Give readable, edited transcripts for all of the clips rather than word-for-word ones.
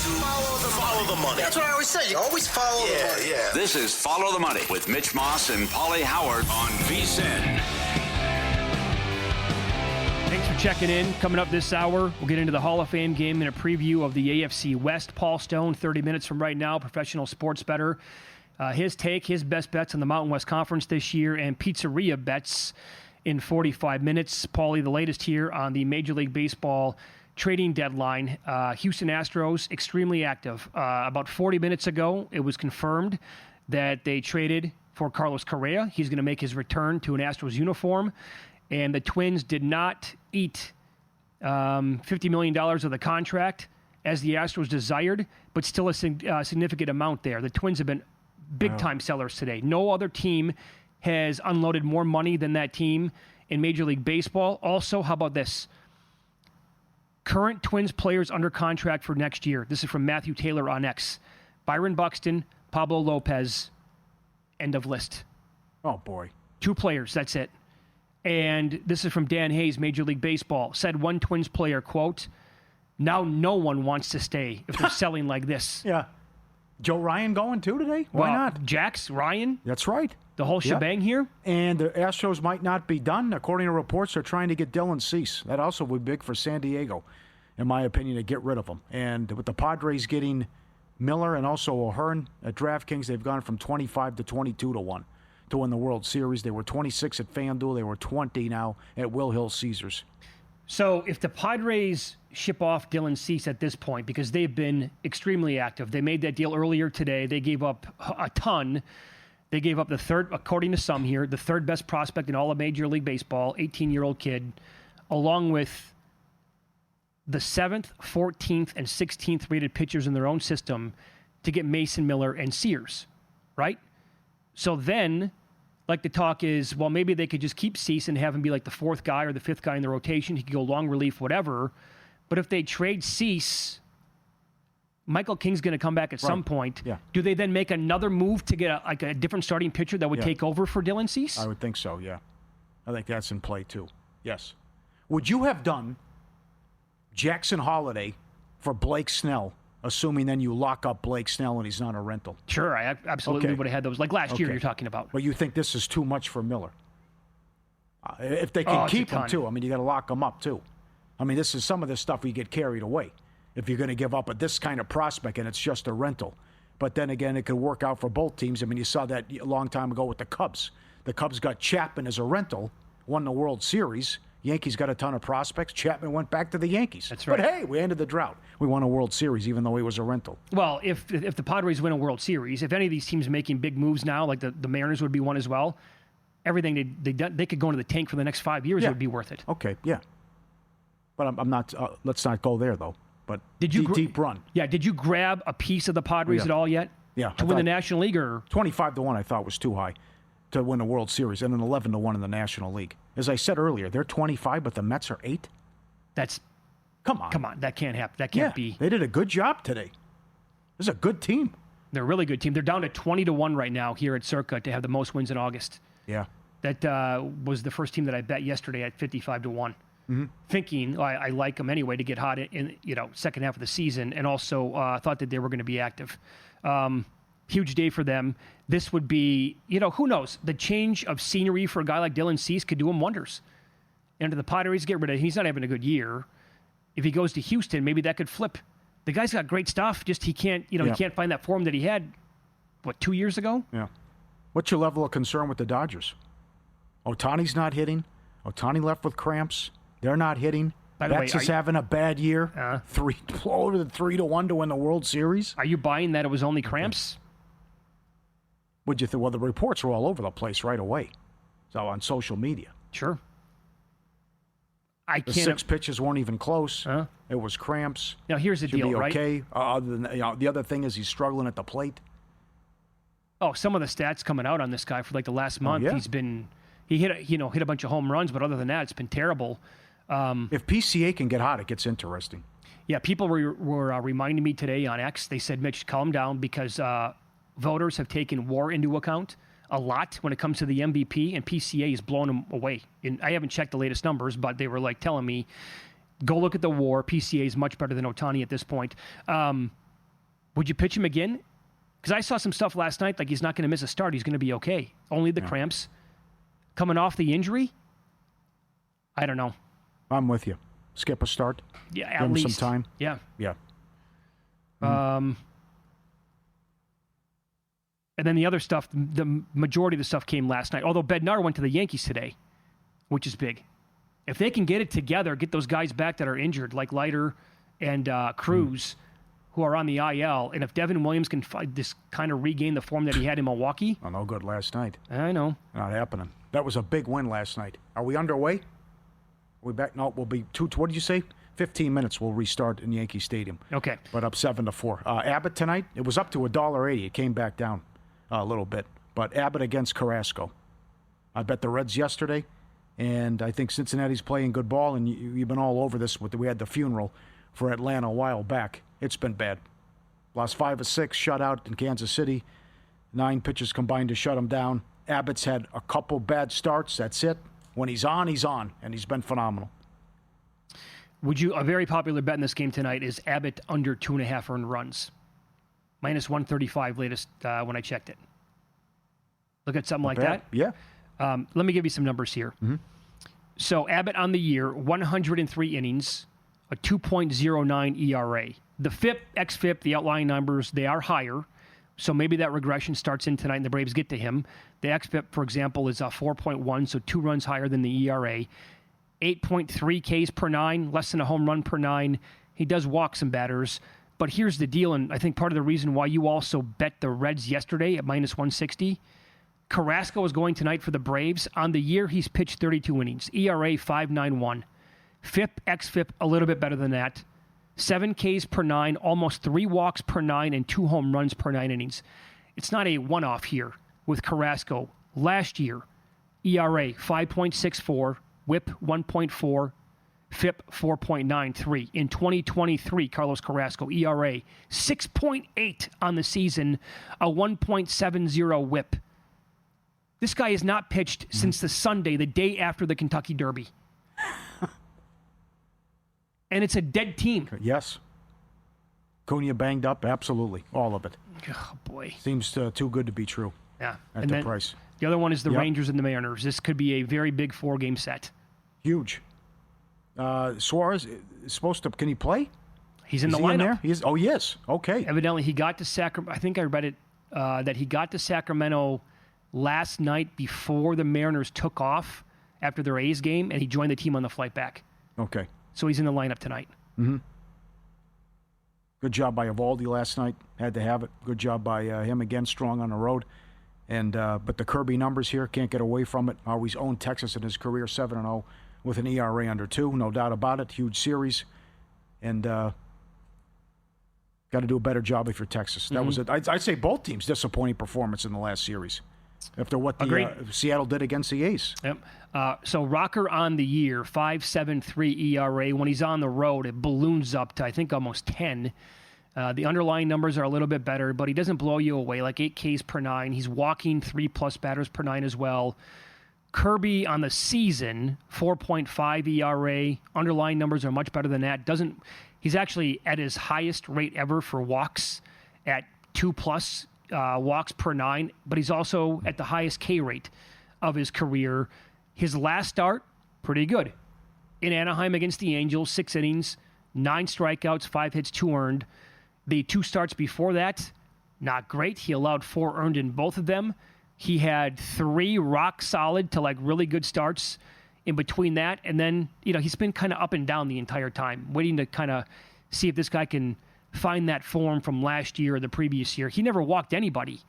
Follow the money. That's what I always say. You always follow the money. Yeah. This is Follow the Money with Mitch Moss and Pauly Howard on VSiN. Thanks for checking in. Coming up this hour, we'll get into the Hall of Fame game and a preview of the AFC West. Paul Stone, 30 minutes from right now, professional sports bettor. His take, his best bets on the Mountain West Conference this year, and pizzeria bets in 45 minutes. Pauly, the latest here on the Major League Baseball trading deadline. Houston Astros, extremely active. About 40 minutes ago, it was confirmed that they traded for Carlos Correa. He's going to make his return to an Astros uniform. And the Twins did not eat $50 million of the contract as the Astros desired, but still a significant amount there. The Twins have been big-time sellers today. No other team has unloaded more money than that team in Major League Baseball. Also, how about this? Current Twins players under contract for next year. This is from Matthew Taylor on X. Byron Buxton, Pablo Lopez, end of list. Oh, boy. 2 players, that's it. And this is from Dan Hayes, Major League Baseball. Said one Twins player, quote, "Now no one wants to stay if they're selling like this." Yeah. Joe Ryan going too today? Why not? Jax, Ryan. That's right. The whole shebang here. And the Astros might not be done. According to reports, they're trying to get Dylan Cease. That also would be big for San Diego, in my opinion, to get rid of him. And with the Padres getting Miller and also O'Hearn at DraftKings, they've gone from 25 to 22 to 1 to win the World Series. They were 26 at FanDuel. They were 20 now at Will Hill Caesars. So if the Padres ship off Dylan Cease at this point, because they've been extremely active, they made that deal earlier today. They gave up a ton. They gave up the third, according to some here, the third best prospect in all of Major League Baseball, 18-year-old kid, along with the 7th, 14th, and 16th rated pitchers in their own system to get Mason Miller and Sears, right? So then, like the talk is, well, maybe they could just keep Cease and have him be like the 4th guy or the 5th guy in the rotation. He could go long relief, whatever. But if they trade Cease, Michael King's going to come back at some point. Yeah. Do they then make another move to get a different starting pitcher that would take over for Dylan Cease? I would think so, yeah. I think that's in play, too. Yes. Would you have done Jackson Holiday for Blake Snell, assuming then you lock up Blake Snell and he's not a rental? Sure, I absolutely would have had those. Like last year you're talking about. But you think this is too much for Miller? If they can keep him, too. I mean, you got to lock him up, too. I mean, this is some of this stuff we get carried away. If you're going to give up this kind of prospect and it's just a rental. But then again, it could work out for both teams. I mean, you saw that a long time ago with the Cubs. The Cubs got Chapman as a rental, won the World Series. Yankees got a ton of prospects. Chapman went back to the Yankees. That's right. But hey, we ended the drought. We won a World Series even though he was a rental. Well, if the Padres win a World Series, if any of these teams making big moves now, like the Mariners would be one as well, everything they could go into the tank for the next 5 years, it would be worth it. Okay, yeah. But I'm not. Let's not go there though. But did you deep run? Yeah. Did you grab a piece of the Padres at all yet? Yeah. To win the National League, or 25 to 1, I thought was too high to win the World Series, and then 11 to 1 in the National League. As I said earlier, they're 25, but the Mets are 8. That's come on. That can't happen. That can't be. They did a good job today. This is a good team. They're a really good team. They're down to 20 to 1 right now here at Circa to have the most wins in August. Yeah. That was the first team that I bet yesterday at 55 to 1. Mm-hmm. Thinking I like them anyway to get hot in second half of the season, and also thought that they were going to be active. Huge day for them. This would be, who knows? The change of scenery for a guy like Dylan Cease could do him wonders. And to the Padres, get rid of him. He's not having a good year. If he goes to Houston, maybe that could flip. The guy's got great stuff. Just he can't, he can't find that form that he had, 2 years ago? Yeah. What's your level of concern with the Dodgers? Ohtani's not hitting. Ohtani left with cramps. They're not hitting. By the way, Betts is having a bad year. Over the 3 to 1 to win the World Series. Are you buying that it was only cramps? What'd you think? Well, the reports were all over the place right away. So on social media. Sure. The 6 pitches weren't even close. It was cramps. Now here's the deal, right? Okay. Other than the other thing is he's struggling at the plate. Oh, some of the stats coming out on this guy for like the last month. He hit a bunch of home runs, but other than that, it's been terrible. If PCA can get hot, it gets interesting. Yeah, people were reminding me today on X. They said, Mitch, calm down because voters have taken WAR into account a lot when it comes to the MVP, and PCA is blowing them away. And I haven't checked the latest numbers, but they were telling me, go look at the WAR. PCA is much better than Ohtani at this point. Would you pitch him again? Because I saw some stuff last night, like he's not going to miss a start. He's going to be okay. Only the cramps. Coming off the injury? I don't know. I'm with you. Skip a start. Yeah, at least. Give him some time. Yeah. Yeah. And then the other stuff, the majority of the stuff came last night. Although Bednar went to the Yankees today, which is big. If they can get it together, get those guys back that are injured, like Leiter and Cruz, who are on the IL, and if Devin Williams can kind of regain the form that he had in Milwaukee. Oh, no good last night. I know. Not happening. That was a big win last night. Are we underway? Are we back? No, we'll be what did you say? 15 minutes we'll restart in Yankee Stadium. Okay. But up 7-4. Abbott tonight, it was up to $1.80. It came back down a little bit. But Abbott against Carrasco. I bet the Reds yesterday, and I think Cincinnati's playing good ball, and you've been all over this. We had the funeral for Atlanta a while back. It's been bad. Lost 5 of 6, shut out in Kansas City. 9 pitches combined to shut them down. Abbott's had a couple bad starts. That's it. When he's on, and he's been phenomenal. A very popular bet in this game tonight is Abbott under 2.5 earned runs. Minus 135 latest when I checked it. Look at something like that. Yeah. Let me give you some numbers here. Mm-hmm. So Abbott on the year, 103 innings, a 2.09 ERA. The FIP, xFIP, the outlying numbers, they are higher. So maybe that regression starts in tonight and the Braves get to him. The xFIP, for example, is 4.1, so 2 runs higher than the ERA. 8.3 Ks per 9, less than a home run per 9. He does walk some batters. But here's the deal, and I think part of the reason why you also bet the Reds yesterday at minus 160, Carrasco is going tonight for the Braves. On the year, he's pitched 32 innings. ERA 5.91. FIP, xFIP, a little bit better than that. 7 Ks per 9, almost 3 walks per 9, and 2 home runs per 9 innings. It's not a one-off here with Carrasco. Last year, ERA 5.64, WHIP 1.4, FIP 4.93. In 2023, Carlos Carrasco, ERA 6.8 on the season, a 1.70 WHIP. This guy has not pitched since the Sunday, the day after the Kentucky Derby. And it's a dead team. Yes. Cunha banged up, absolutely. All of it. Oh, boy. Seems too good to be true. Yeah. At the price. The other one is the Rangers and the Mariners. This could be a very big 4-game set. Huge. Suarez is supposed to. Can he play? He's in the lineup. There? He is. Oh, yes. Okay. Evidently, he got to Sacramento. I think I read it that he got to Sacramento last night before the Mariners took off after their A's game, and he joined the team on the flight back. Okay. So he's in the lineup tonight. Mm-hmm. Good job by Eovaldi last night. Had to have it. Good job by him again, strong on the road. And but the Kirby numbers here, can't get away from it. Always owned Texas in his career, 7-0 with an ERA under 2. No doubt about it. Huge series. And got to do a better job if you're Texas. That was it. I'd say both teams disappointing performance in the last series after what the Seattle did against the A's. Yep. So Rocker on the year, 5.73 ERA. When he's on the road, it balloons up to, I think, almost 10. The underlying numbers are a little bit better, but he doesn't blow you away, like 8 Ks per 9. He's walking 3+ batters per 9 as well. Kirby on the season, 4.5 ERA. Underlying numbers are much better than that. He's actually at his highest rate ever for walks at 2+ walks per 9, but he's also at the highest K rate of his career. His last start, pretty good. In Anaheim against the Angels, 6 innings, 9 strikeouts, 5 hits, 2 earned. The 2 starts before that, not great. He allowed 4 earned in both of them. He had 3 rock solid to really good starts in between that. And then, he's been kind of up and down the entire time, waiting to kind of see if this guy can find that form from last year or the previous year. He never walked anybody.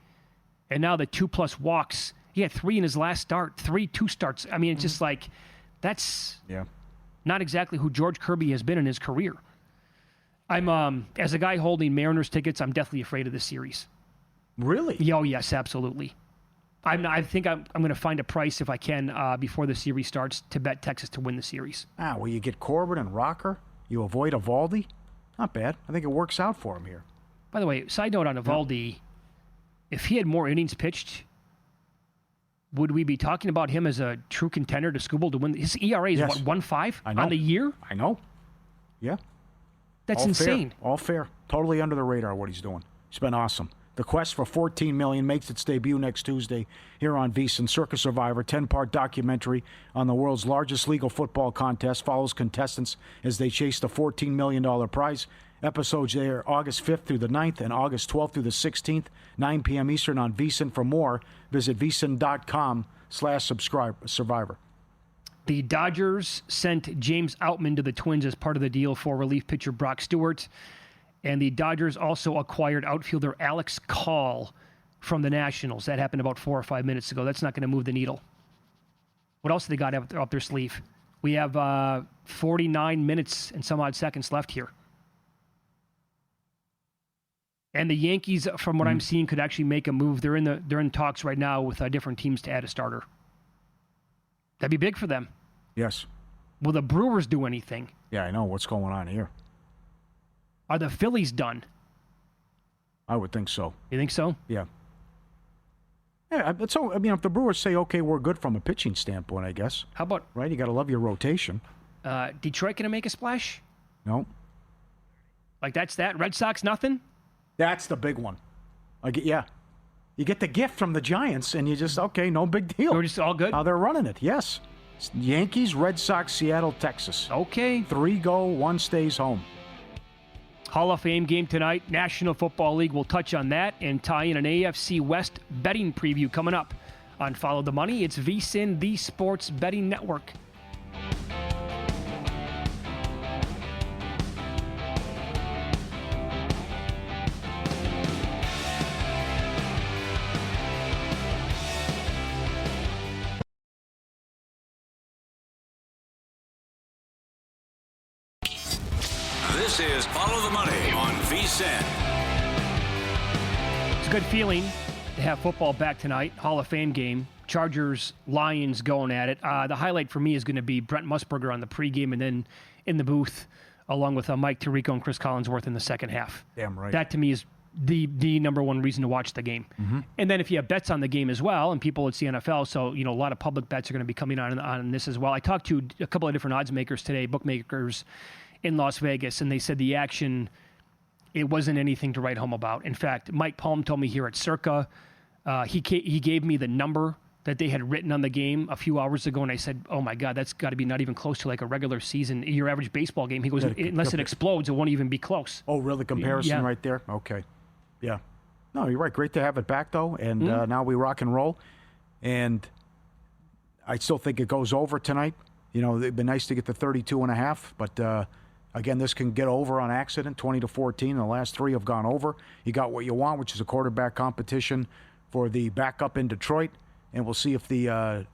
And now the 2+ walks, he had 3 in his last start, 2 starts. I mean, it's just that's not exactly who George Kirby has been in his career. I'm, as a guy holding Mariners tickets, I'm deathly afraid of this series. Really? Oh, yes, absolutely. I think I'm going to find a price if I can before the series starts to bet Texas to win the series. Well, you get Corbin and Rocker. You avoid Eovaldi. Not bad. I think it works out for him here. By the way, side note on Eovaldi, if he had more innings pitched, would we be talking about him as a true contender to Skubal to win? His ERA is, 1.5 on the year? I know. Yeah. That's all insane. Fair. All fair. Totally under the radar what he's doing. He's been awesome. The quest for $14 million makes its debut next Tuesday here on VSiN. Circa Survivor, 10-part documentary on the world's largest legal football contest, follows contestants as they chase the $14 million prize. Episodes there August 5th through the 9th and August 12th through the 16th, 9 p.m. Eastern on VSiN. For more, visit vsin.com/Survivor. The Dodgers sent James Outman to the Twins as part of the deal for relief pitcher Brock Stewart. And the Dodgers also acquired outfielder Alex Call from the Nationals. That happened about 4 or 5 minutes ago. That's not going to move the needle. What else have they got up their sleeve? We have 49 minutes and some odd seconds left here. And the Yankees, from what I'm seeing, could actually make a move. They're in talks right now with different teams to add a starter. That'd be big for them. Yes. Will the Brewers do anything? Yeah, I know what's going on here. Are the Phillies done? I would think so. You think so? Yeah. Yeah, so, I mean, if the Brewers say, okay, we're good from a pitching standpoint, I guess. How about... Right, you got to love your rotation. Detroit going to make a splash? No. Like, that's that? Red Sox, nothing? That's the big one. Yeah. You get the gift from the Giants, and you just, okay, no big deal. We're just all good? How they're running it, yes. Yankees, Red Sox, Seattle, Texas. Okay. 3 go, 1 stays home. Hall of Fame game tonight. National Football League. We'll touch on that and tie in an AFC West betting preview coming up on Follow the Money. It's VSiN, the Sports Betting Network. This is Follow the Money on VSiN. It's a good feeling to have football back tonight. Hall of Fame game. Chargers, Lions going at it. The highlight for me is going to be Brent Musburger on the pregame and then in the booth along with Mike Tirico and Chris Collinsworth in the second half. Damn right. That to me is the number one reason to watch the game. Mm-hmm. And then if you have bets on the game as well, and people, it's the NFL, so a lot of public bets are going to be coming on this as well. I talked to a couple of different odds makers today, bookmakers in Las Vegas, and they said the action, it wasn't anything to write home about. In fact, Mike Palm told me here at Circa, he gave me the number that they had written on the game a few hours ago, and I said, oh my God, that's got to be not even close to like a regular season, your average baseball game. He goes, unless it explodes, it won't even be close. Oh, really? Comparison right there? Okay. Yeah. No, you're right. Great to have it back, though, and now we rock and roll. And I still think it goes over tonight. It'd be nice to get to 32.5, but again, this can get over on accident, 20-14. The last 3 have gone over. You got what you want, which is a quarterback competition for the backup in Detroit. And we'll see if the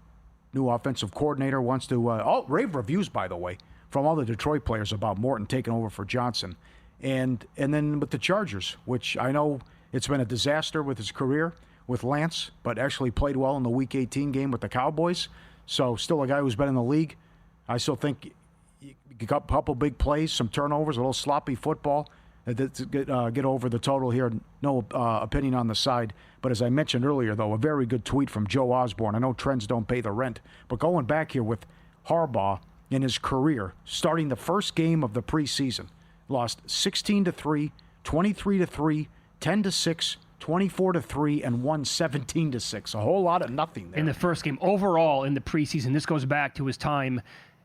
new offensive coordinator wants to rave reviews, by the way, from all the Detroit players about Morton taking over for Johnson. And then with the Chargers, which I know it's been a disaster with his career with Lance, but actually played well in the Week 18 game with the Cowboys. So still a guy who's been in the league. I still think you got a couple big plays, some turnovers, a little sloppy football. Get over the total here. No opinion on the side. But as I mentioned earlier, though, a very good tweet from Joe Osborne. I know trends don't pay the rent, but going back here with Harbaugh in his career, starting the first game of the preseason, lost 16-3, 23-3, 10-6, 24-3, and won 17-6. A whole lot of nothing there. In the first game. Overall, in the preseason, this goes back to his time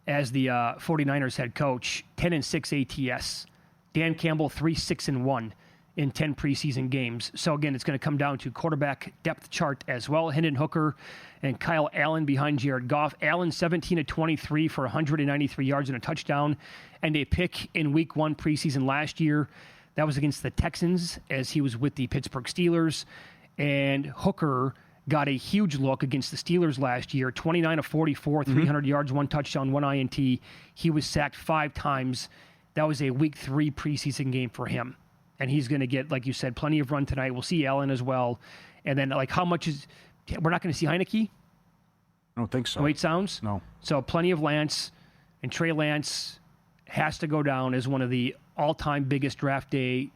as the 49ers head coach, 10-6 ATS. Dan Campbell, 3-6-1 in 10 preseason games. So, again, it's going to come down to quarterback depth chart as well. Hendon Hooker and Kyle Allen behind Jared Goff. Allen, 17-23 for 193 yards and a touchdown and a pick in Week 1 preseason last year. That was against the Texans as he was with the Pittsburgh Steelers. And Hooker got a huge look against the Steelers last year, 29-44, 300 yards, 1 touchdown, 1 INT. He was sacked 5 times. That was a Week 3 preseason game for him. And he's going to get, like you said, plenty of run tonight. We'll see Allen as well. And then, how much is... We're not going to see Heineke? I don't think so. The way it sounds? No. So plenty of Lance. And Trey Lance has to go down as one of the all-time biggest draft day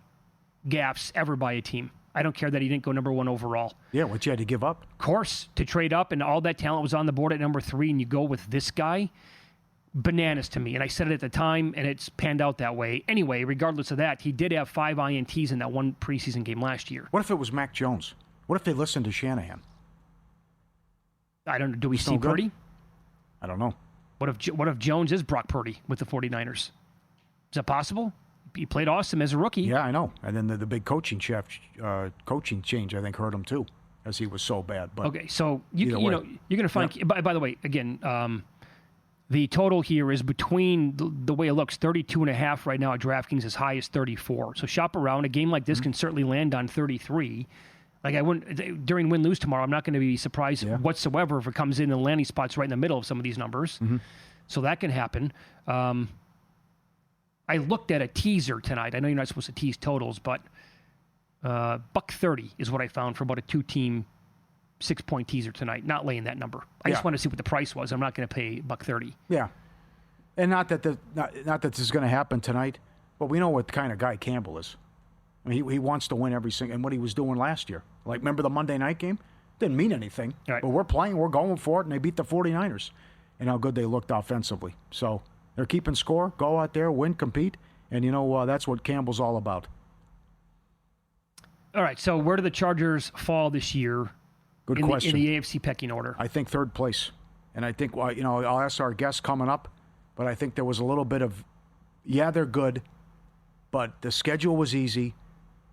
gaffes ever by a team. I don't care that he didn't go number 1 overall. Yeah, what you had to give up? Of course, to trade up and all that talent was on the board at number 3 and you go with this guy. bananas to me. And I said it at the time, and it's panned out that way. Anyway, regardless of that, he did have 5 INTs in that one preseason game last year. What if it was Mac Jones? What if they listened to Shanahan? I don't know. Do we see Purdy? I don't know. What if Jones is Brock Purdy with the 49ers? Is that possible? He played awesome as a rookie. Yeah, I know. And then the big coaching change, I think, hurt him too, as he was so bad. But okay, so you're going to find. Yeah. By the way, again, the total here is between the way it looks, 32.5 right now at DraftKings, as high as 34. So shop around. A game like this can certainly land on 33. Like I wouldn't during win-lose tomorrow. I'm not going to be surprised whatsoever if it comes in the landing spots right in the middle of some of these numbers. Mm-hmm. So that can happen. I looked at a teaser tonight. I know you're not supposed to tease totals, but $130 is what I found for about a 2-team 6-point teaser tonight. Not laying that number. I just want to see what the price was. I'm not going to pay $130. Yeah, and not that this is going to happen tonight, but we know what kind of guy Campbell is. I mean, he wants to win every single, and what he was doing last year. Like, remember the Monday night game? Didn't mean anything, but we're playing, we're going for it, and they beat the 49ers. And how good they looked offensively. So they're keeping score, go out there, win, compete, and that's what Campbell's all about. All right, so where do the Chargers fall this year? Good question. In the AFC pecking order? I think third place. And I think, I'll ask our guests coming up, but I think there was a little bit of, they're good, but the schedule was easy.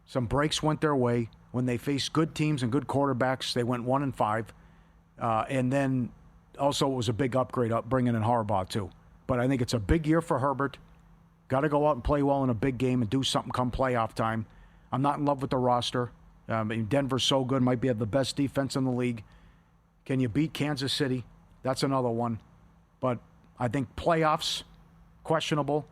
Some breaks went their way. When they faced good teams and good quarterbacks, they went 1-5. And then also it was a big upgrade up bringing in Harbaugh too. But I think it's a big year for Herbert. Got to go out and play well in a big game and do something come playoff time. I'm not in love with the roster. Denver's so good, might be the best defense in the league. Can you beat Kansas City? That's another one. But I think playoffs, questionable.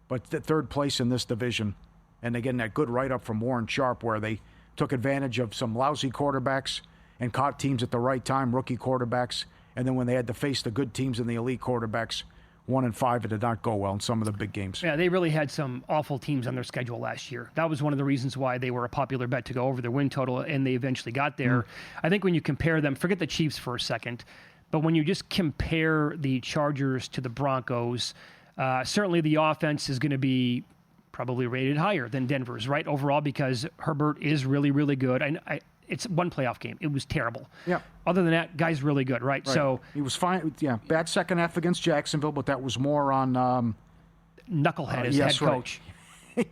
But the third place in this division. And again, that good write-up from Warren Sharp where they took advantage of some lousy quarterbacks and caught teams at the right time, rookie quarterbacks. And then when they had to face the good teams and the elite quarterbacks, 1-5, it did not go well in some of the big games. Yeah, they really had some awful teams on their schedule last year. That was one of the reasons why they were a popular bet to go over their win total, and they eventually got there. I think when you compare them, forget the Chiefs for a second, but when you just compare the Chargers to the Broncos, certainly the offense is going to be probably rated higher than Denver's, right, overall, because Herbert is really, really good. It's one playoff game. It was terrible. Yeah. Other than that, guy's really good, right? So he was fine. Yeah, bad second half against Jacksonville, but that was more on Knucklehead as head coach.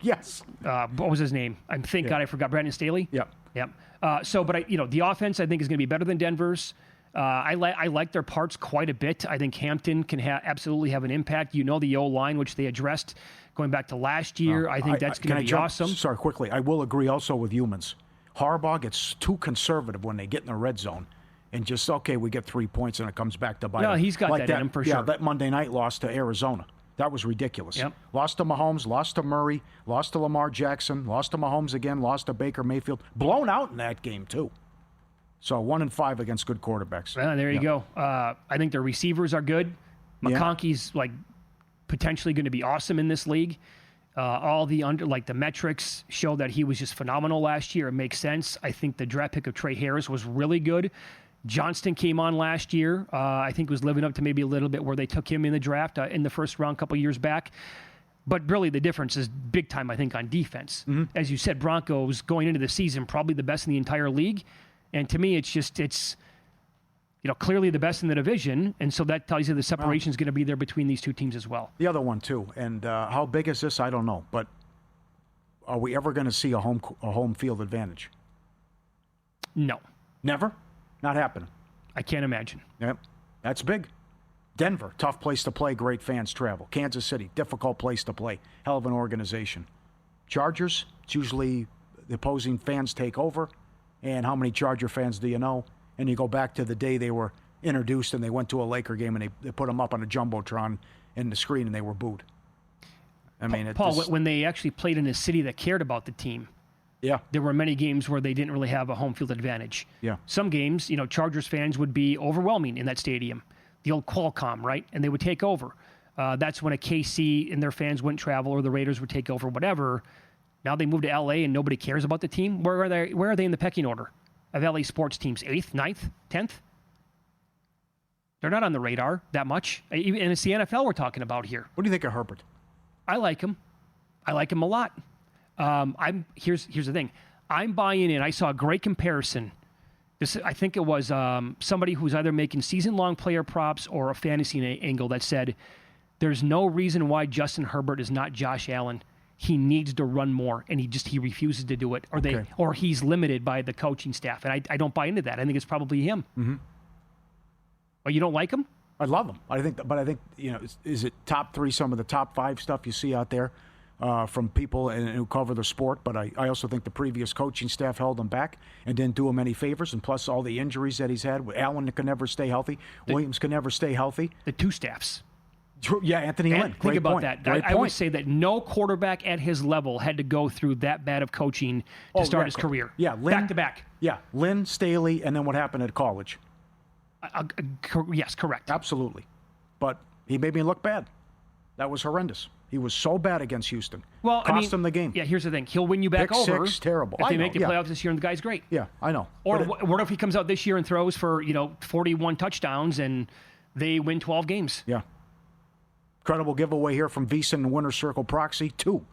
Yes. What was his name? Thank God I forgot. Brandon Staley. Yeah. Yep. But the offense I think is going to be better than Denver's. I like their parts quite a bit. I think Hampton can absolutely have an impact. The O-line, which they addressed going back to last year. I think that's going to be awesome. Sorry, quickly. I will agree also with humans. Harbaugh gets too conservative when they get in the red zone and just, we get 3 points and it comes back to bite him. No, he's got that in him for sure. Yeah, that Monday night loss to Arizona. That was ridiculous. Yep. Lost to Mahomes, lost to Murray, lost to Lamar Jackson, lost to Mahomes again, lost to Baker Mayfield. Blown out in that game, too. So 1-5 against good quarterbacks. Well, there you go. I think their receivers are good. McConkey's potentially going to be awesome in this league. All the the metrics show that he was just phenomenal last year. It makes sense. I think the draft pick of Trey Harris was really good. Johnston came on last year. I think was living up to maybe a little bit where they took him in the draft in the first round a couple years back. But really the difference is big time, I think, on defense. Mm-hmm. As you said, Broncos going into the season probably the best in the entire league. And to me, it's clearly the best in the division, and so that tells you the separation is going to be there between these two teams as well. The other one too, and how big is this? I don't know, but are we ever going to see a home field advantage? No, never, not happening. I can't imagine. Yep, that's big. Denver, tough place to play, great fans travel. Kansas City, difficult place to play, hell of an organization. Chargers, it's usually the opposing fans take over. And how many Charger fans do you know? And you go back to the day they were introduced and they went to a Laker game and they put them up on a Jumbotron in the screen and they were booed. I mean, Paul, when they actually played in a city that cared about the team, there were many games where they didn't really have a home field advantage. Yeah. Some games, Chargers fans would be overwhelming in that stadium, the old Qualcomm, right? And they would take over. That's when a KC and their fans wouldn't travel or the Raiders would take over, whatever. Now they move to LA and nobody cares about the team. Where are they in the pecking order of LA sports teams? 8th, 9th, 10th? They're not on the radar that much. And it's the NFL we're talking about here. What do you think of Herbert? I like him. I like him a lot. Here's the thing. I'm buying in. I saw a great comparison. I think it was somebody who's either making season-long player props or a fantasy angle that said, there's no reason why Justin Herbert is not Josh Allen. He needs to run more, and he refuses to do it, or he's limited by the coaching staff. And I don't buy into that. I think it's probably him. Mm-hmm. Oh, you don't like him? I love him. I think, is it top 3? Some of the top 5 stuff you see out there from people who cover the sport. But I also think the previous coaching staff held him back and didn't do him any favors. And plus all the injuries that he's had. Allen can never stay healthy. Williams can never stay healthy. The 2 staffs. Yeah, Anthony Lynn. Think about that. I would say that no quarterback at his level had to go through that bad of coaching to start his career. Yeah, Lynn, back to back. Yeah, Lynn, Staley, and then what happened at college. Yes, correct. Absolutely. But he made me look bad. That was horrendous. He was so bad against Houston. Well, cost him the game. Yeah, here's the thing. He'll win you back Pick over. 6, terrible. If they make the playoffs this year and the guy's great. Yeah, I know. Or what if he comes out this year and throws for 41 touchdowns and they win 12 games? Yeah. Incredible giveaway here from VSiN and Winner's Circle Proxy. Two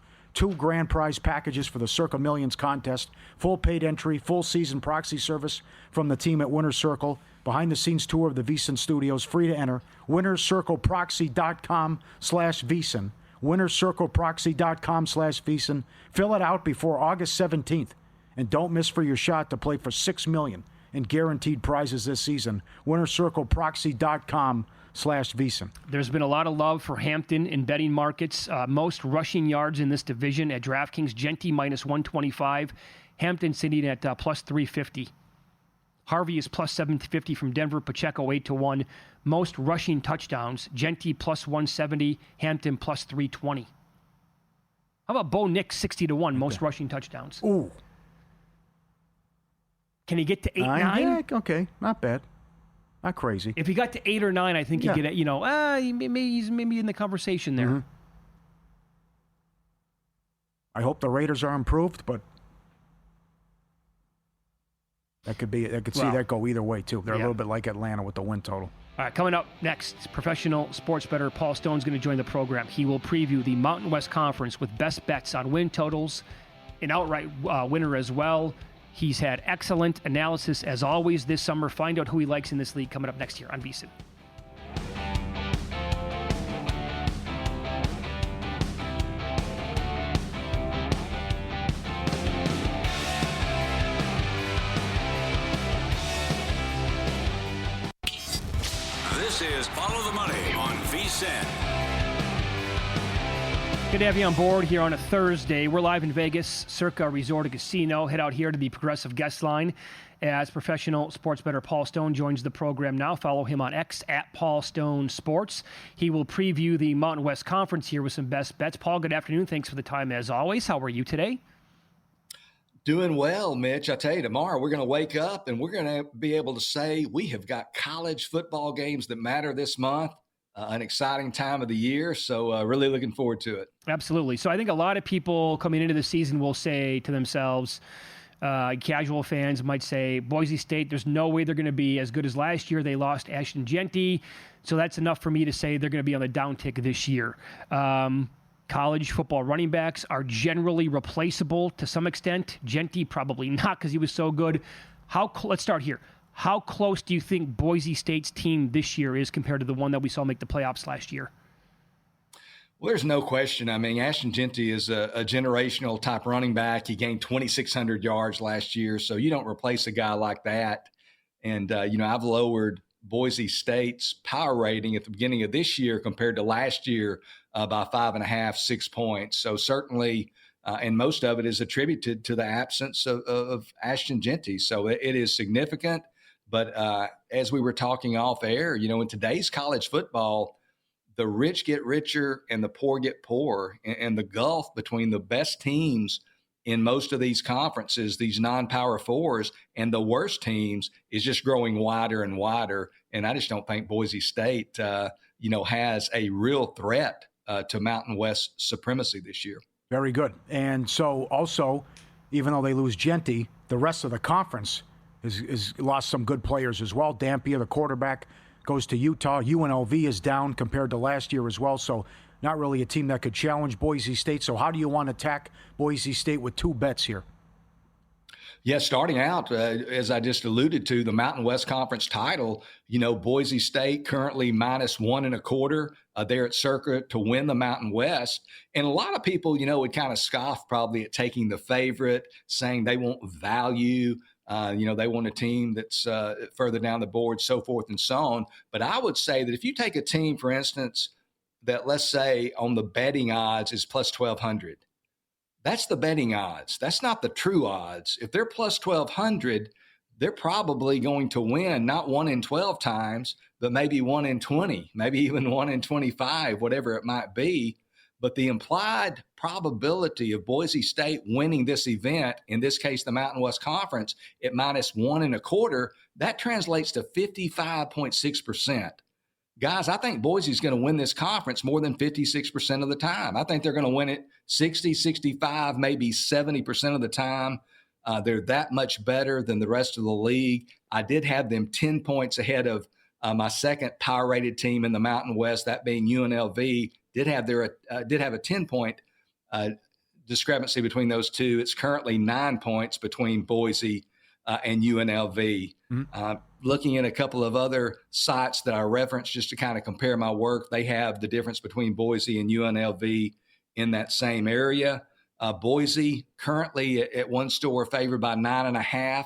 grand prize packages for the Circle Millions contest. Full paid entry, full season proxy service from the team at Winner's Circle. Behind the scenes tour of the VSiN studios, free to enter. winnerscircleproxy.com/VSiN. winnerscircleproxy.com/VSiN. Fill it out before August 17th. And don't miss for your shot to play for $6 million in guaranteed prizes this season. winnerscircleproxy.com/VSiN. There's been a lot of love for Hampton in betting markets. Most rushing yards in this division at DraftKings, Genty -125. Hampton sitting at plus 350. Harvey is plus 750 from Denver. Pacheco 8-1. Most rushing touchdowns, Genty plus 170. Hampton plus 320. How about Bo Nix 60-1? Most rushing touchdowns. Ooh. Can he get to 8-9? Yeah, okay, not bad. Not crazy. If he got to 8 or 9, I think he'd get it. He's maybe in the conversation there. Mm-hmm. I hope the Raiders are improved, but I could see that go either way too. They're a little bit like Atlanta with the win total. All right, coming up next, professional sports bettor Paul Stone's going to join the program. He will preview the Mountain West Conference with best bets on win totals, an outright winner as well. He's had excellent analysis as always this summer. Find out who he likes in this league coming up next year on VSiN. This is Follow the Money on VSiN. Good to have you on board here on a Thursday. We're live in Vegas, Circa Resort and Casino. Head out here to the Progressive Guest Line as professional sports bettor Paul Stone joins the program now. Follow him on X at Paul Stone Sports. He will preview the Mountain West Conference here with some best bets. Paul, good afternoon. Thanks for the time as always. How are you today? Doing well, Mitch. I tell you, tomorrow we're going to wake up and we're going to be able to say we have got college football games that matter this month. An exciting time of the year, so really looking forward to it. Absolutely. So I think a lot of people coming into the season will say to themselves, casual fans might say, Boise State, there's no way they're going to be as good as last year. They lost Ashton Genty, so that's enough for me to say they're going to be on the downtick this year. College football running backs are generally replaceable to some extent. Genty probably not because he was so good. Let's start here. How close do you think Boise State's team this year is compared to the one that we saw make the playoffs last year? Well, there's no question. I mean, Ashton Genty is a generational type running back. He gained 2,600 yards last year, so you don't replace a guy like that. And, I've lowered Boise State's power rating at the beginning of this year compared to last year by 5.5, 6 points. So certainly, and most of it is attributed to the absence of Ashton Genty. So it is significant. But as we were talking off air, in today's college football, the rich get richer and the poor get poorer. And the gulf between the best teams in most of these conferences, these non-power fours, and the worst teams is just growing wider and wider. And I just don't think Boise State, has a real threat to Mountain West supremacy this year. Very good. And so also, even though they lose Genty, the rest of the conference has lost some good players as well. Dampier, the quarterback, goes to Utah. UNLV is down compared to last year as well, so not really a team that could challenge Boise State. So how do you want to attack Boise State with 2 bets here? Yeah, starting out, as I just alluded to, the Mountain West Conference title, Boise State currently -1.25. They're at Circa to win the Mountain West. And a lot of people, would kind of scoff probably at taking the favorite, saying they want value. They want a team that's further down the board, so forth and so on. But I would say that if you take a team, for instance, that let's say on the betting odds is plus 1,200, that's the betting odds. That's not the true odds. If they're plus 1,200, they're probably going to win not 1 in 12 times, but maybe 1 in 20, maybe even 1 in 25, whatever it might be. But the implied probability of Boise State winning this event, in this case, the Mountain West Conference, at -1.25, that translates to 55.6%. Guys, I think Boise's going to win this conference more than 56% of the time. I think they're going to win it 60, 65, maybe 70% of the time. They're that much better than the rest of the league. I did have them 10 points ahead of my second power-rated team in the Mountain West, that being UNLV. Did have a 10-point discrepancy between those two. It's currently 9 points between Boise and UNLV. Mm-hmm. Looking at a couple of other sites that I referenced just to kind of compare my work, they have the difference between Boise and UNLV in that same area. Boise currently at one store favored by 9.5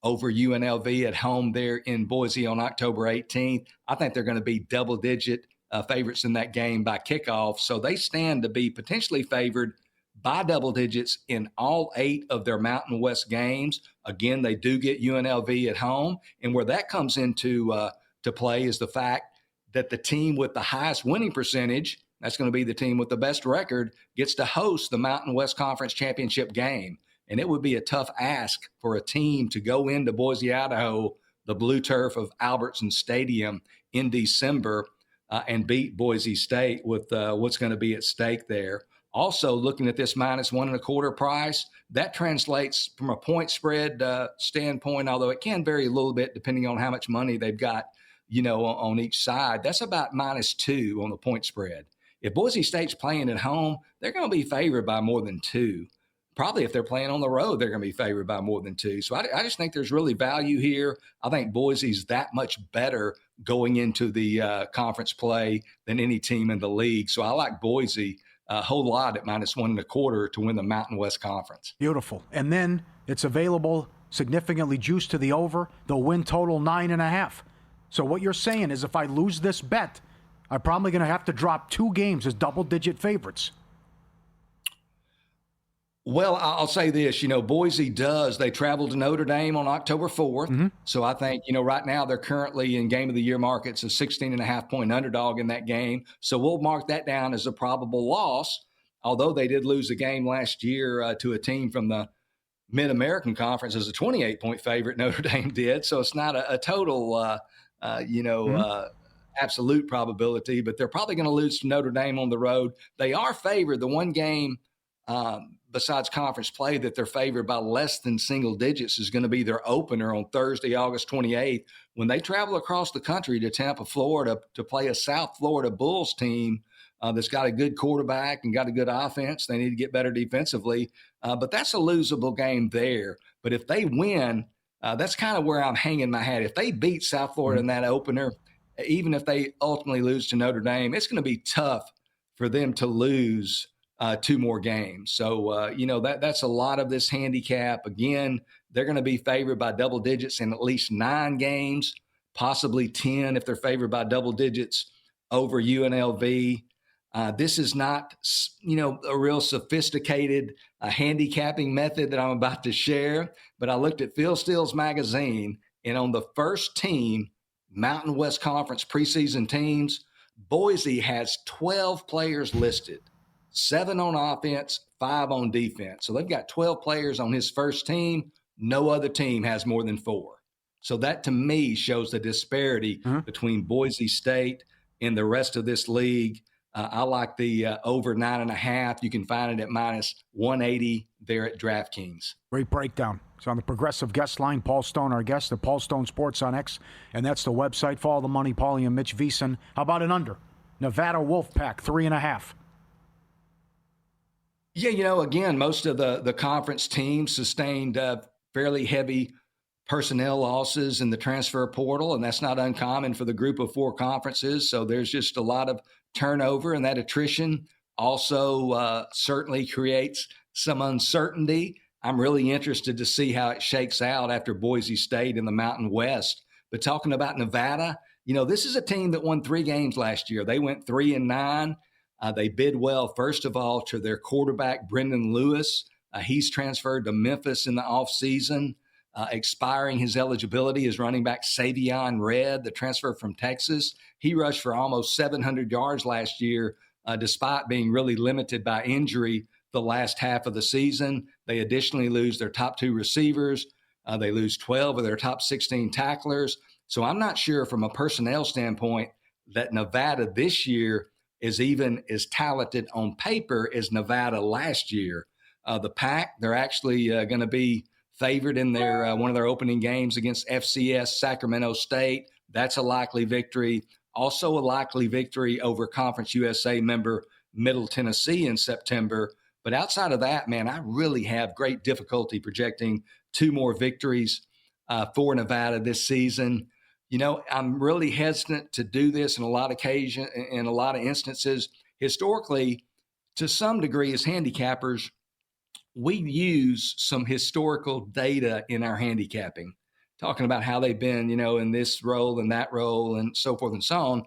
over UNLV at home there in Boise on October 18th. I think they're going to be double-digit favorites in that game by kickoff. So they stand to be potentially favored by double digits in all 8 of their Mountain West games. Again, they do get UNLV at home. And where that comes into to play is the fact that the team with the highest winning percentage, that's going to be the team with the best record, gets to host the Mountain West Conference Championship game. And it would be a tough ask for a team to go into Boise, Idaho, the blue turf of Albertson Stadium in December, and beat Boise State with what's going to be at stake there. Also, looking at this -1.25 price, that translates from a point spread standpoint, although it can vary a little bit depending on how much money they've got, on each side. That's about -2 on the point spread. If Boise State's playing at home, they're going to be favored by more than 2. Probably if they're playing on the road, they're going to be favored by more than 2. So I just think there's really value here. I think Boise's that much better going into the conference play than any team in the league. So I like Boise a whole lot at -1.25 to win the Mountain West Conference. Beautiful. And then it's available significantly juiced to the over. They'll win total 9.5. So what you're saying is if I lose this bet, I'm probably going to have to drop 2 games as double-digit favorites. Well, I'll say this, Boise they travel to Notre Dame on October 4th. Mm-hmm. So I think, right now they're currently in game of the year markets a 16.5-point underdog in that game. So we'll mark that down as a probable loss, although they did lose a game last year to a team from the Mid-American Conference as a 28-point favorite. Notre Dame did. So it's not a total, absolute probability, but they're probably going to lose to Notre Dame on the road. They are favored. The one game besides conference play that they're favored by less than single digits is going to be their opener on Thursday, August 28th, when they travel across the country to Tampa, Florida to play a South Florida Bulls team that's got a good quarterback and got a good offense. They need to get better defensively, but that's a losable game there. But if they win, that's kind of where I'm hanging my hat. If they beat South Florida in that opener, even if they ultimately lose to Notre Dame, it's going to be tough for them to lose 2 more games. So, that's a lot of this handicap. Again, they're going to be favored by double digits in at least 9 games, possibly 10 if they're favored by double digits over UNLV. This is not, a real sophisticated handicapping method that I'm about to share, but I looked at Phil Steele's magazine, and on the first team, Mountain West Conference preseason teams, Boise has 12 players listed. 7 on offense, 5 on defense. So they've got 12 players on his first team. No other team has more than 4. So that, to me, shows the disparity between Boise State and the rest of this league. I like the over 9.5. You can find it at minus 180 there at DraftKings. Great breakdown. It's on the Progressive Guest Line. Paul Stone, our guest, at Paul Stone Sports on X, and that's the website. Follow the money, Pauly and Mitch Veason. How about an under? Nevada Wolfpack, 3.5. Yeah, again, most of the conference teams sustained fairly heavy personnel losses in the transfer portal, and that's not uncommon for the group of 4 conferences. So there's just a lot of turnover, and that attrition also certainly creates some uncertainty. I'm really interested to see how it shakes out after Boise State in the Mountain West. But talking about Nevada, this is a team that won 3 games last year. They went 3-9. They bid well, first of all, to their quarterback, Brendan Lewis. He's transferred to Memphis in the offseason. Expiring his eligibility is running back Savion Red, the transfer from Texas. He rushed for almost 700 yards last year, despite being really limited by injury the last half of the season. They additionally lose their top 2 receivers. They lose 12 of their top 16 tacklers. So I'm not sure from a personnel standpoint that Nevada this year is even as talented on paper as Nevada last year. The Pack, they're actually going to be favored in their one of their opening games against FCS Sacramento State. That's a likely victory. Also a likely victory over Conference USA member Middle Tennessee in September. But outside of that, man, I really have great difficulty projecting 2 more victories for Nevada this season. I'm really hesitant to do this in a lot of instances. Historically, to some degree, as handicappers, we use some historical data in our handicapping, talking about how they've been, in this role and that role and so forth and so on.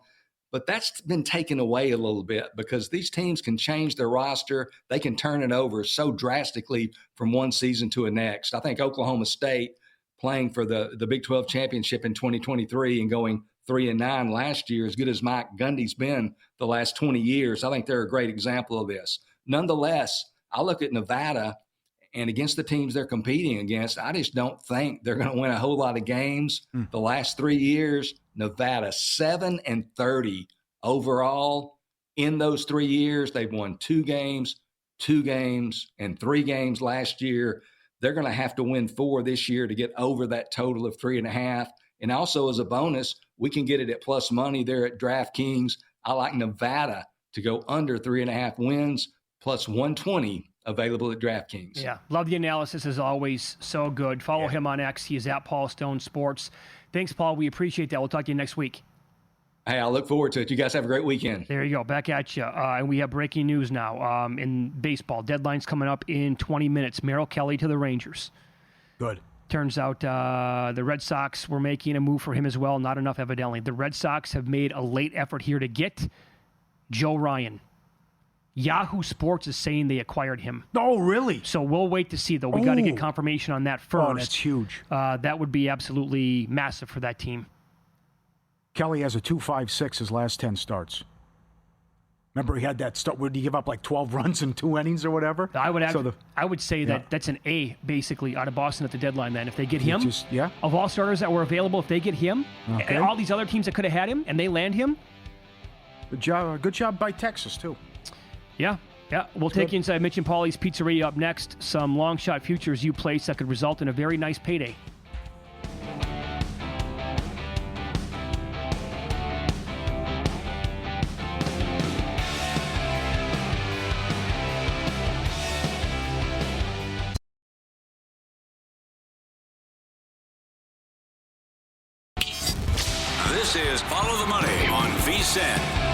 But that's been taken away a little bit because these teams can change their roster. They can turn it over so drastically from one season to the next. I think Oklahoma State, playing for the Big 12 championship in 2023 and going 3-9 last year, as good as Mike Gundy's been the last 20 years, I think they're a great example of this. Nonetheless, I look at Nevada, and against the teams they're competing against, I just don't think they're going to win a whole lot of games. The last 3 years, Nevada 7-30 overall. In those 3 years, they've won 2 games, and 3 games last year. They're going to have to win 4 this year to get over that total of 3.5. And also as a bonus, we can get it at plus money there at DraftKings. I like Nevada to go under 3.5 wins, plus 120 available at DraftKings. Yeah, love the analysis as always. So good. Follow him on X. He is at Paul Stone Sports. Thanks, Paul. We appreciate that. We'll talk to you next week. Hey, I look forward to it. You guys have a great weekend. There you go. Back at you. And we have breaking news now in baseball. Deadline's coming up in 20 minutes. Merrill Kelly to the Rangers. Good. Turns out the Red Sox were making a move for him as well. Not enough, evidently. The Red Sox have made a late effort here to get Joe Ryan. Yahoo Sports is saying they acquired him. Oh, really? So we'll wait to see, though. We got to get confirmation on that first. Oh, that's huge. That would be absolutely massive for that team. Kelly has a 2.56 his last 10 starts. Remember, he had that start. Would he give up like 12 runs in 2 innings or whatever? I would say that that's an A, basically, out of Boston at the deadline then. If they get him, of all starters that were available, if they get him, and all these other teams that could have had him, and they land him. Good job by Texas, too. Yeah. We'll take you inside Mitch and Pauly's Pizzeria up next. Some long shot futures you place that could result in a very nice payday. This is Follow the Money on VSiN.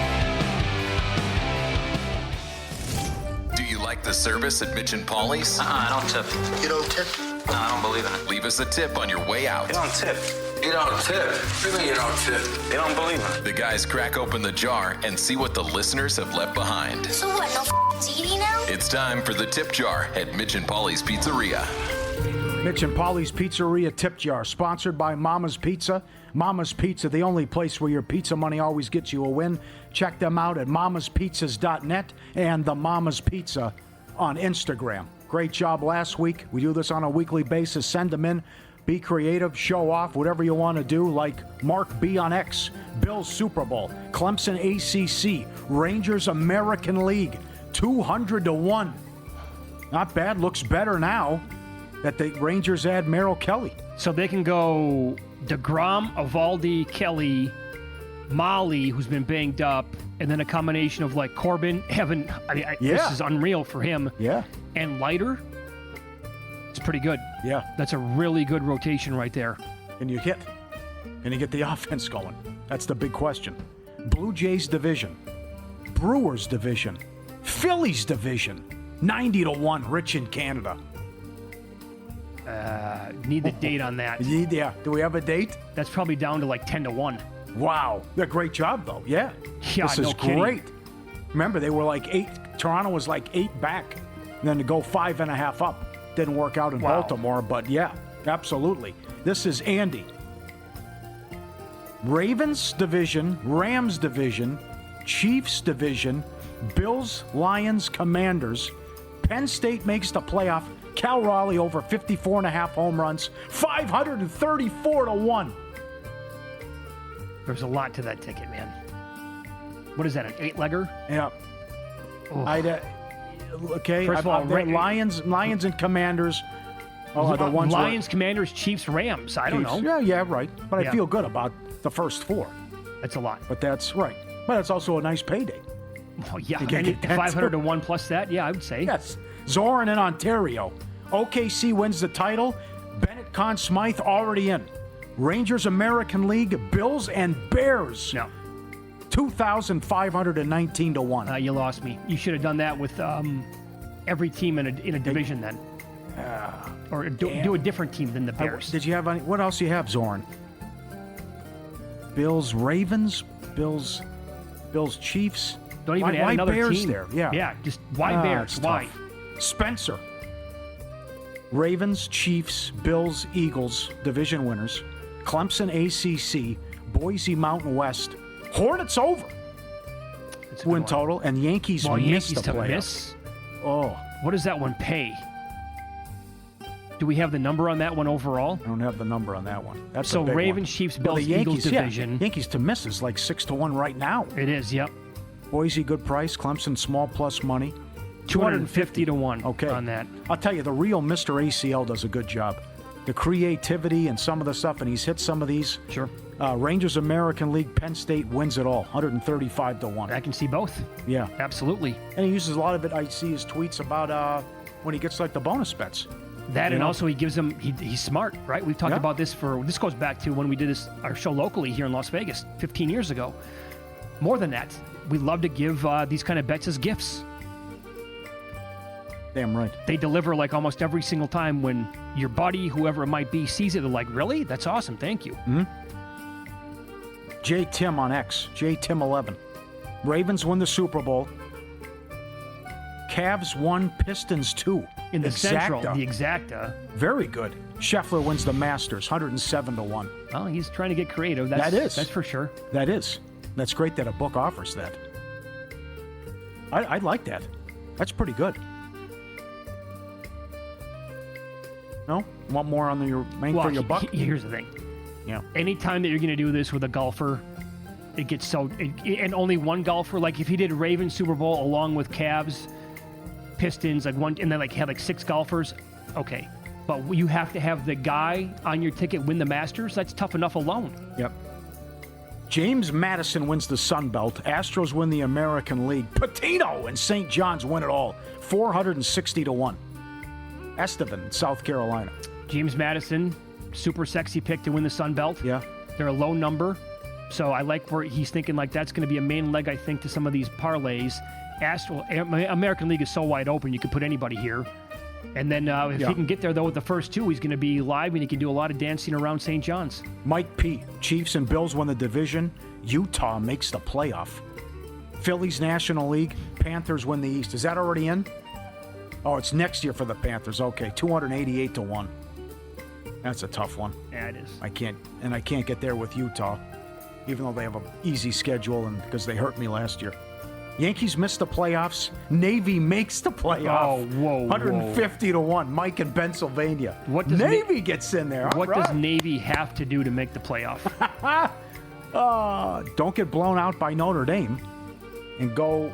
Like the service at Mitch and Pauly's? I don't tip. You don't tip? No, I don't believe in it. Leave us a tip on your way out. You don't tip. You don't tip. What do you mean you don't tip? They don't believe in it. The guys crack open the jar and see what the listeners have left behind. So what, no TV now? It's time for the tip jar at Mitch and Pauly's Pizzeria. Mitch and Pauly's Pizzeria Tip Jar, sponsored by Mama's Pizza. Mama's Pizza, the only place where your pizza money always gets you a win. Check them out at mamaspizzas.net and the Mama's Pizza on Instagram. Great job last week. We do this on a weekly basis. Send them in. Be creative, show off, whatever you want to do, like Mark B on X, Bills Super Bowl, Clemson ACC, Rangers American League, 200-1. Not bad, looks better now that the Rangers add Merrill Kelly. So they can go DeGrom, Eovaldi, Kelly, Molly, who's been banged up, and then a combination of like Corbin, Evan. This is unreal for him. Yeah. And Leiter. It's pretty good. Yeah. That's a really good rotation right there. And you hit. And you get the offense going. That's the big question. Blue Jays division. Brewers division. Phillies division. 90-1, rich in Canada. Need the date on that. Yeah. Do we have a date? That's probably down to like 10-1. Wow. A great job, though. Yeah. Yeah, this is great. Remember, they were like 8. Toronto was like 8 back. And then to go 5.5 up. Didn't work out in Baltimore, but yeah, absolutely. This is Andy. Ravens division, Rams division, Chiefs division, Bills, Lions, Commanders. Penn State makes the playoff. Cal Raleigh over 54.5 home runs, 534-1. There's a lot to that ticket, man. What is that, an 8-legger? Yeah. Oh. Okay. First of all, Lions and Commanders are the ones. Lions, Commanders, Chiefs, Rams. I don't know. Yeah, right. But I feel good about the first 4. That's a lot. But that's right. But it's also a nice payday. Oh, yeah. You can't get that 500-1 plus that, yeah, I would say. Yes. Zoran in Ontario. OKC wins the title. Bennett Conn Smythe already in. Rangers American League, Bills and Bears. No. 2,519-1. You lost me. You should have done that with every team in a division then. Or do a different team than the Bears. Did you have any? What else do you have, Zoran? Bills Ravens, Bills Chiefs. Don't even add another Bears team there. Yeah. Yeah, just why Bears? Why? Spencer. Ravens, Chiefs, Bills, Eagles, division winners. Clemson ACC, Boise Mountain West. Hornets over. Win total, and Yankees missed the playoffs. Oh. What does that one pay? Do we have the number on that one overall? I don't have the number on that one. That's so a big Ravens, one. Chiefs, Bills, the Yankees, Eagles division. Yeah. Yankees to miss is like 6-1 right now. It is, yep. Boise, good price. Clemson, small plus money. 250-1 on that. I'll tell you, the real Mr. ACL does a good job. The creativity and some of the stuff, and he's hit some of these. Sure. Rangers American League, Penn State wins it all, 135-1. I can see both. Yeah. Absolutely. And he uses a lot of it. I see his tweets about when he gets like the bonus bets. That and also he gives them, he's smart, right? We've talked about this this goes back to when we did our show locally here in Las Vegas 15 years ago. More than that, we love to give these kind of bets as gifts. Damn right. They deliver like almost every single time when your buddy, whoever it might be, sees it. They're like, really? That's awesome. Thank you. Mm-hmm. J. Tim on X. J. Tim 11. Ravens win the Super Bowl. Cavs 1, Pistons 2. In the Central, the exacta. Very good. Scheffler wins the Masters, 107-1. Well, he's trying to get creative. That's for sure. That is. That's great that a book offers that. I like that. That's pretty good. No? Want more on your for your buck? Here's the thing. Yeah. Anytime that you're going to do this with a golfer, it gets and only one golfer. Like if he did Ravens Super Bowl along with Cavs, Pistons, like one, and then like had like 6 golfers, okay. But you have to have the guy on your ticket win the Masters. That's tough enough alone. Yep. James Madison wins the Sun Belt. Astros win the American League. Patino and St. John's win it all, 460-1. Estevan, South Carolina. James Madison, super sexy pick to win the Sun Belt. Yeah. They're a low number. So I like where he's thinking like that's going to be a main leg, I think, to some of these parlays. American League is so wide open, you could put anybody here. And then if he can get there, though, with the first 2, he's going to be live and he can do a lot of dancing around St. John's. Mike P. Chiefs and Bills win the division. Utah makes the playoff. Phillies National League. Panthers win the East. Is that already in? Oh, it's next year for the Panthers. Okay, 288-1. That's a tough one. Yeah, it is. I can't get there with Utah, even though they have an easy schedule and because they hurt me last year. Yankees missed the playoffs. Navy makes the playoff. Oh, whoa, 150-1. Mike in Pennsylvania. What does Navy gets in there. What does Navy have to do to make the playoff? Don't get blown out by Notre Dame and go.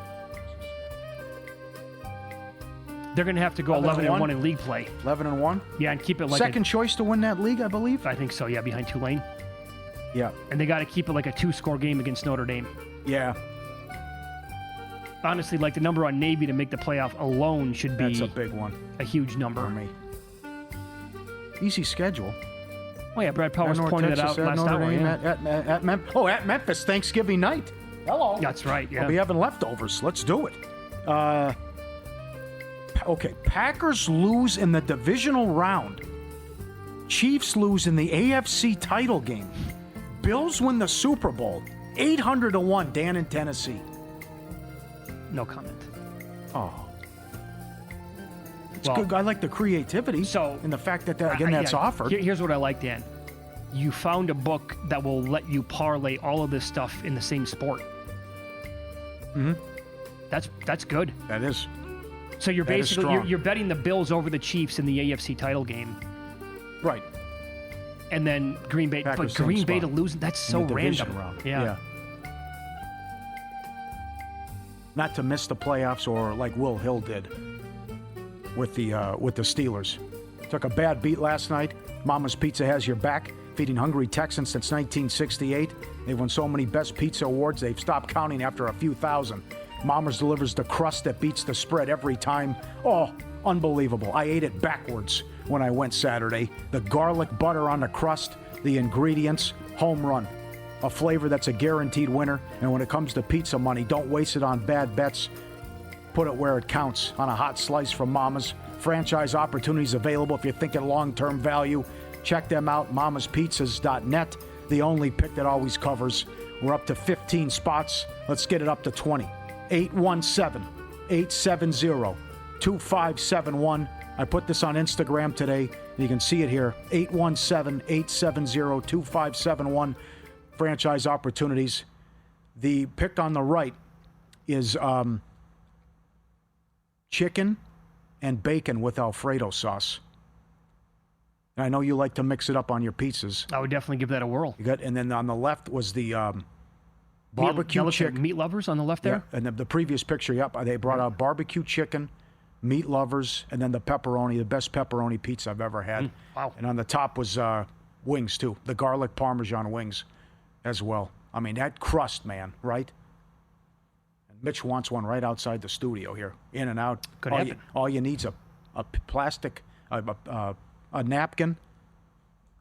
They're going to have to go 11-1 in league play. 11-1? Yeah, and keep it like second choice to win that league, I believe. I think so, yeah, behind Tulane. Yeah. And they got to keep it like a 2-score game against Notre Dame. Yeah. Honestly, like the number on Navy to make the playoff alone should be... That's a big one. A huge number. For me. Easy schedule. Oh, yeah, Brad Powers pointed it out last hour. At Memphis, Thanksgiving night. Hello. That's right, yeah. I'll be having leftovers. Let's do it. Okay, Packers lose in the divisional round. Chiefs lose in the AFC title game. Bills win the Super Bowl. 800-1, Dan in Tennessee. No comment. Oh. It's good. I like the creativity and the fact that, that's offered. Here's what I like, Dan. You found a book that will let you parlay all of this stuff in the same sport. Mm-hmm. That's good. That is. So you're basically you're betting the Bills over the Chiefs in the AFC title game. Right. And then Green Bay, Packers but Green Bay to lose, that's so random. Round. Yeah. Not to miss the playoffs or like Will Hill did with the Steelers. Took a bad beat last night. Mama's Pizza has your back, feeding hungry Texans since 1968. They've won so many Best Pizza awards, they've stopped counting after a few thousand. Mama's delivers the crust that beats the spread every time. Oh, unbelievable. I ate it backwards when I went Saturday. The garlic butter on the crust, the ingredients, home run. A flavor that's a guaranteed winner. And when it comes to pizza money, don't waste it on bad bets. Put it where it counts, on a hot slice from Mama's. Franchise opportunities available if you're thinking long-term value. Check them out, mamaspizzas.net. The only pick that always covers. We're up to 15 spots. Let's get it up to 20. 817-870-2571. I put this on Instagram today. You can see it here. 817-870-2571. Franchise opportunities. The pick on the right is chicken and bacon with Alfredo sauce. And I know you like to mix it up on your pizzas. I would definitely give that a whirl. And then on the left was the barbecue chicken. Meat lovers on the left there? Yeah, and the previous picture, they brought out barbecue chicken, meat lovers, and then the pepperoni, the best pepperoni pizza I've ever had. Wow. And on the top was wings, too. The garlic Parmesan wings as well. I mean, that crust, man, right? And Mitch wants one right outside the studio here. In and out. Could happen. All you need's a plastic, a napkin,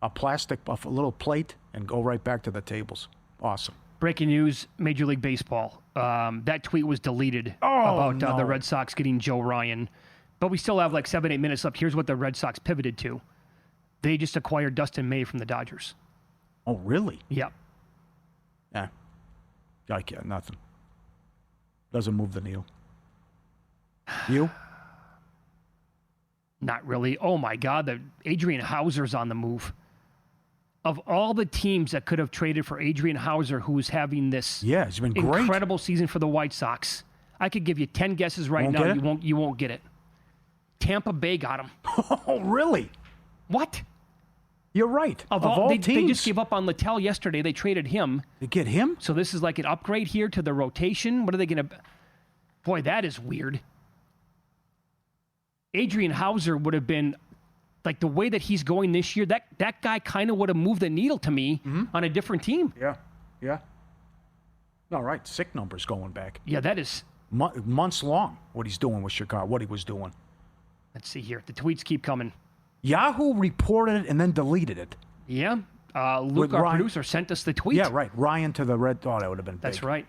a little plate, and go right back to the tables. Awesome. Breaking news, Major League Baseball. That tweet was deleted about the Red Sox getting Joe Ryan. But we still have like 7-8 minutes left. Here's what the Red Sox pivoted to. They just acquired Dustin May from the Dodgers. Oh, really? Yep. Yeah. I can't. Nothing. Doesn't move the needle. You? Not really. Oh, my God. The Adrian Hauser's on the move. Of all the teams that could have traded for Adrian Hauser, who's having this he's been great. Incredible season for the White Sox, I could give you 10 guesses now. You won't get it. Tampa Bay got him. Oh, really? What? You're right. Of all teams. They just gave up on Littell yesterday. They traded him. They get him? So this is like an upgrade here to the rotation. What are they going to... Boy, that is weird. Adrian Hauser would have been... Like the way that he's going this year, that guy kind of would have moved the needle to me on a different team. Yeah. All right, sick numbers going back. Yeah, that is... months long, what he's doing with Chicago, what he was doing. Let's see here. The tweets keep coming. Yahoo reported it and then deleted it. Yeah. Luke, our producer, sent us the tweet. Yeah, right. Ryan to the Red... Oh, that would have been big. That's right.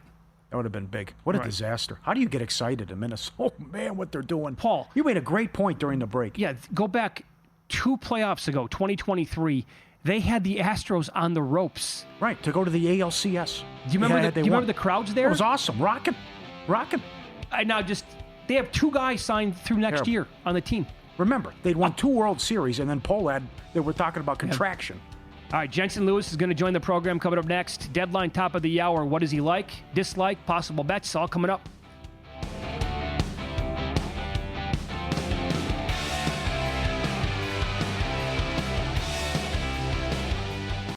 That would have been big. What a disaster. How do you get excited in Minnesota? Oh, man, what they're doing. Paul. You made a great point during the break. Yeah, go back 2 playoffs ago, 2023. They had the Astros on the ropes. Right, to go to the ALCS. Do you remember the crowds there? It was awesome. Rocking. They have 2 guys signed through next year on the team. Remember, they'd won 2 World Series, and then Pollad, they were talking about contraction. All right, Jensen Lewis is going to join the program coming up next. Deadline top of the hour. What does he like, dislike, possible bets, all coming up.